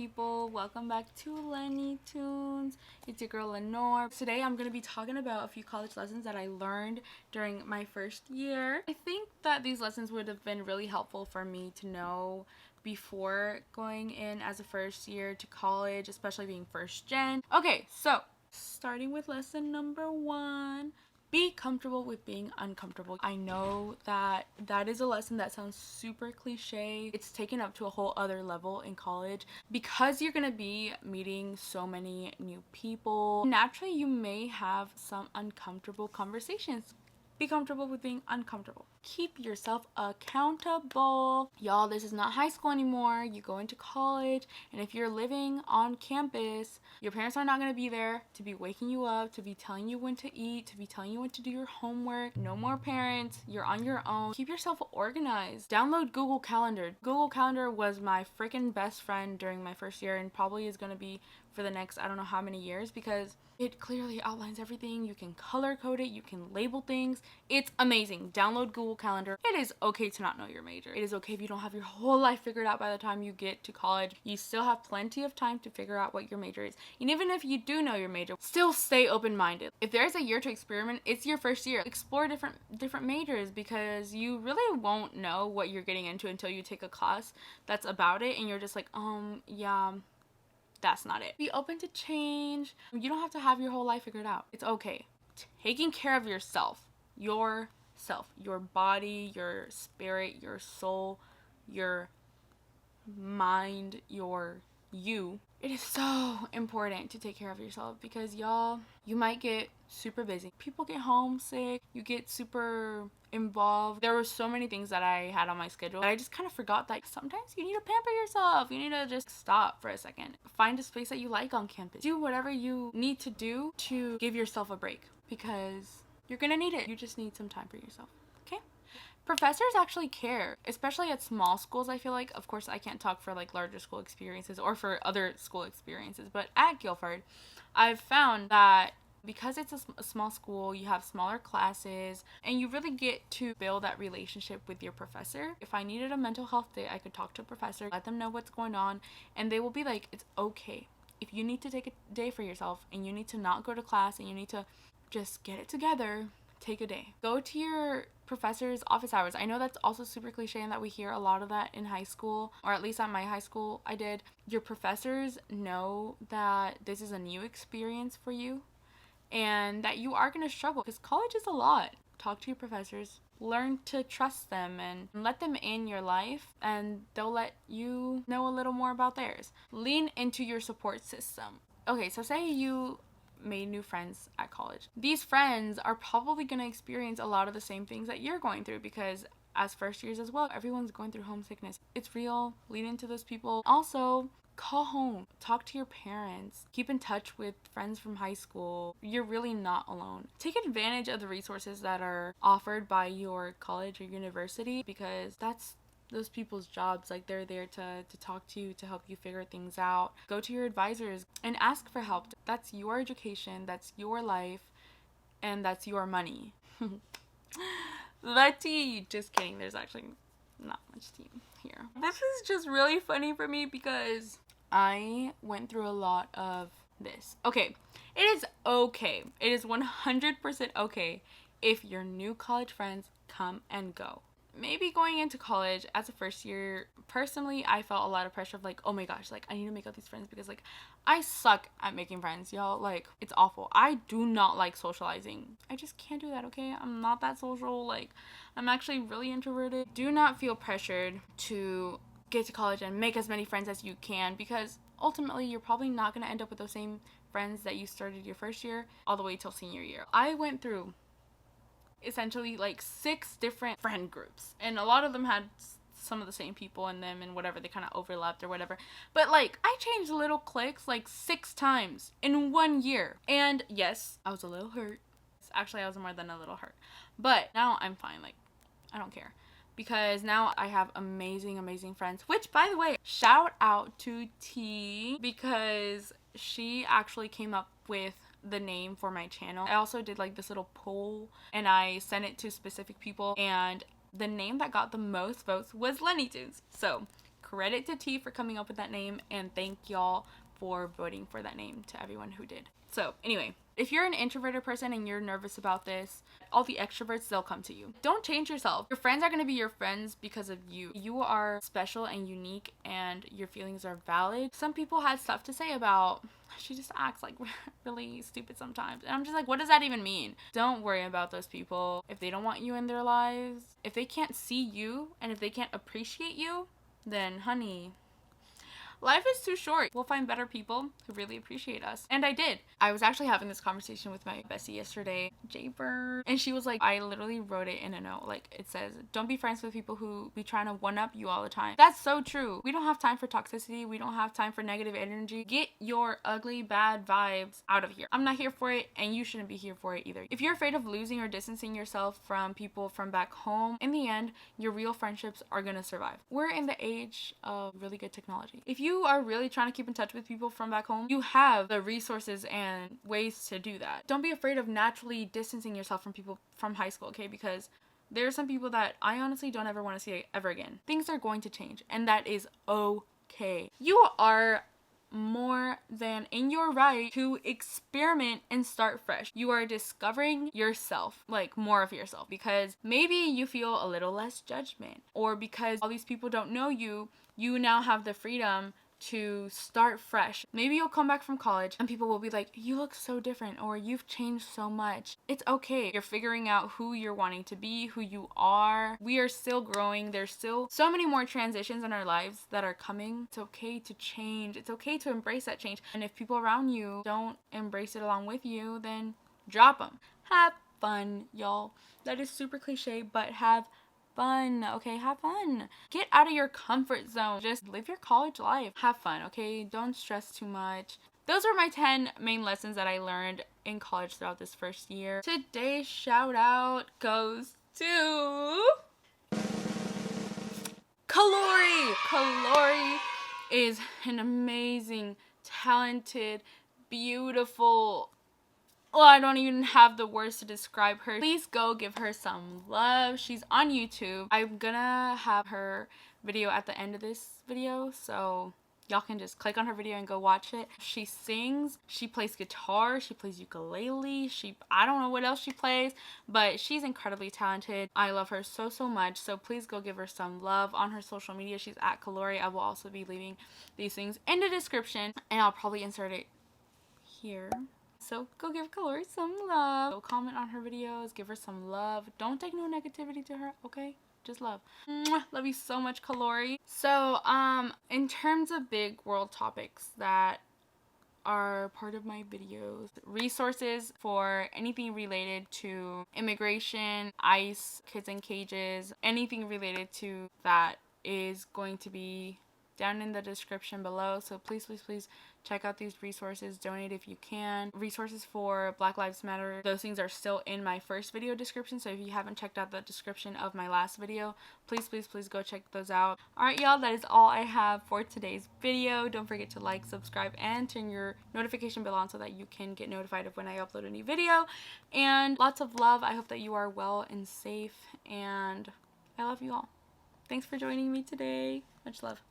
people? Welcome back to Lenny Tunes. It's your girl Lenore. Today I'm going to be talking about a few college lessons that I learned during my first year. I think that these lessons would have been really helpful for me to know before going in as a first year to college, especially being first gen. Okay, so starting with lesson number 1. Be comfortable with being uncomfortable. I know that is a lesson that sounds super cliche. It's taken up to a whole other level in college because you're gonna be meeting so many new people. Naturally, you may have some uncomfortable conversations. Be comfortable with being uncomfortable. Keep yourself accountable. Y'all, this is not high school anymore. You go into college, and if you're living on campus, your parents are not going to be there to be waking you up, to be telling you when to eat, to be telling you when to do your homework. No more parents. You're on your own. Keep yourself organized. Download Google Calendar. Google Calendar was my freaking best friend during my first year and probably is going to be for the next I don't know how many years because it clearly outlines everything. You can color code it. You can label things. It's amazing. Download Google Calendar. It is okay to not know your major. It is okay if you don't have your whole life figured out by the time you get to college. You still have plenty of time to figure out what your major is. And even if you do know your major, still stay open-minded. If there's a year to experiment, it's your first year. Explore different majors because you really won't know what you're getting into until you take a class that's about it and you're just like, yeah, that's not it. Be open to change. You don't have to have your whole life figured out. It's okay. Taking care of yourself, your body, your spirit, your soul, your mind, you. It is so important to take care of yourself because y'all, you might get super busy. People get homesick. You get super involved. There were so many things that I had on my schedule. I just kind of forgot that sometimes you need to pamper yourself. You need to just stop for a second. Find a space that you like on campus. Do whatever you need to do to give yourself a break because you're gonna need it. You just need some time for yourself. Okay? Professors actually care, especially at small schools. I feel like, of course, I can't talk for like larger school experiences or for other school experiences, but at Guilford, I've found that because it's a small school, you have smaller classes, and you really get to build that relationship with your professor. If I needed a mental health day, I could talk to a professor, let them know what's going on, and they will be like, it's okay. If you need to take a day for yourself and you need to not go to class and you need to just get it together, take a day. Go to your professor's office hours. I know that's also super cliche and that we hear a lot of that in high school, or at least at my high school I did. Your professors know that this is a new experience for you and that you are going to struggle because college is a lot. Talk to your professors. Learn to trust them and let them in your life and they'll let you know a little more about theirs. Lean into your support system. Okay, so say you made new friends at college. These friends are probably going to experience a lot of the same things that you're going through because as first years as well, everyone's going through homesickness. It's real. Lean into those people. Also, call home. Talk to your parents. Keep in touch with friends from high school. You're really not alone. Take advantage of the resources that are offered by your college or university because that's those people's jobs. Like, they're there to talk to you, to help you figure things out. Go to your advisors and ask for help. That's your education, that's your life, and that's your money. The tea. Just kidding, there's actually not much tea here. This is just really funny for me because I went through a lot of this. Okay, it is okay. It is 100% okay if your new college friends come and go. Maybe going into college as a first year, personally, I felt a lot of pressure of like, oh my gosh, like I need to make all these friends because like I suck at making friends, y'all. Like, it's awful. I do not like socializing. I just can't do that, okay? I'm not that social. Like, I'm actually really introverted. Do not feel pressured to get to college and make as many friends as you can because ultimately you're probably not going to end up with those same friends that you started your first year all the way till senior year. I went through essentially like 6 different friend groups and a lot of them had some of the same people in them and whatever, they kind of overlapped or whatever, but like I changed little cliques like 6 times in 1 year, and yes, I was a little hurt. Actually, I was more than a little hurt, but now I'm fine. Like, I don't care because now I have amazing friends, which, by the way, shout out to T because she actually came up with the name for my channel. I also did like this little poll and I sent it to specific people and the name that got the most votes was Lenny Tunes. So credit to T for coming up with that name, and thank y'all for voting for that name, to everyone who did. So anyway, if you're an introverted person and you're nervous about this, all the extroverts, they'll come to you. Don't change yourself. Your friends are going to be your friends because of you. You are special and unique, and your feelings are valid. Some people had stuff to say about, she just acts like really stupid sometimes. And I'm just like, what does that even mean? Don't worry about those people. If they don't want you in their lives, if they can't see you, and if they can't appreciate you, then honey, life is too short. We'll find better people who really appreciate us. And I did. I was actually having this conversation with my bestie yesterday, Jaybird, and she was like, I literally wrote it in a note. Like, it says, don't be friends with people who be trying to one-up you all the time. That's so true. We don't have time for toxicity. We don't have time for negative energy. Get your ugly, bad vibes out of here. I'm not here for it, and you shouldn't be here for it either. If you're afraid of losing or distancing yourself from people from back home, in the end, your real friendships are gonna survive. We're in the age of really good technology. If you are really trying to keep in touch with people from back home, you have the resources and ways to do that. Don't be afraid of naturally distancing yourself from people from high school, okay? Because there are some people that I honestly don't ever want to see ever again. Things are going to change, and that is okay. You are more than in your right to experiment and start fresh. You are discovering yourself, like more of yourself, because maybe you feel a little less judgment, or because all these people don't know you, you now have the freedom to start fresh. Maybe you'll come back from college and people will be like, you look so different, or you've changed so much. It's okay. You're figuring out who you're wanting to be, who you are. We are still growing. There's still so many more transitions in our lives that are coming. It's okay to change. It's okay to embrace that change. And if people around you don't embrace it along with you, then drop them. Have fun, y'all. That is super cliche, but have fun, okay? Have fun. Get out of your comfort zone. Just live your college life. Have fun, okay? Don't stress too much. Those are my 10 main lessons that I learned in college throughout this first year. Today's shout out goes to Khallori. Khallori is an amazing, talented, beautiful, well, I don't even have the words to describe her. Please go give her some love. She's on YouTube. I'm gonna have her video at the end of this video, so y'all can just click on her video and go watch it. She sings, she plays guitar, she plays ukulele, I don't know what else she plays, but she's incredibly talented. I love her so much, so please go give her some love on her social media. She's at Khallori. I will also be leaving these things in the description, and I'll probably insert it here. So go give Khallori some love. Go comment on her videos. Give her some love. Don't take no negativity to her, okay? Just love. Mwah. Love you so much, Khallori. So, in terms of big world topics that are part of my videos, resources for anything related to immigration, ICE, kids in cages, anything related to that is going to be down in the description below. So please check out these resources. Donate if you can. Resources for Black Lives Matter, those things are still in my first video description. So if you haven't checked out the description of my last video, please go check those out. Alright, y'all, that is all I have for today's video. Don't forget to like, subscribe, and turn your notification bell on so that you can get notified of when I upload a new video. And lots of love. I hope that you are well and safe, and I love you all. Thanks for joining me today. Much love.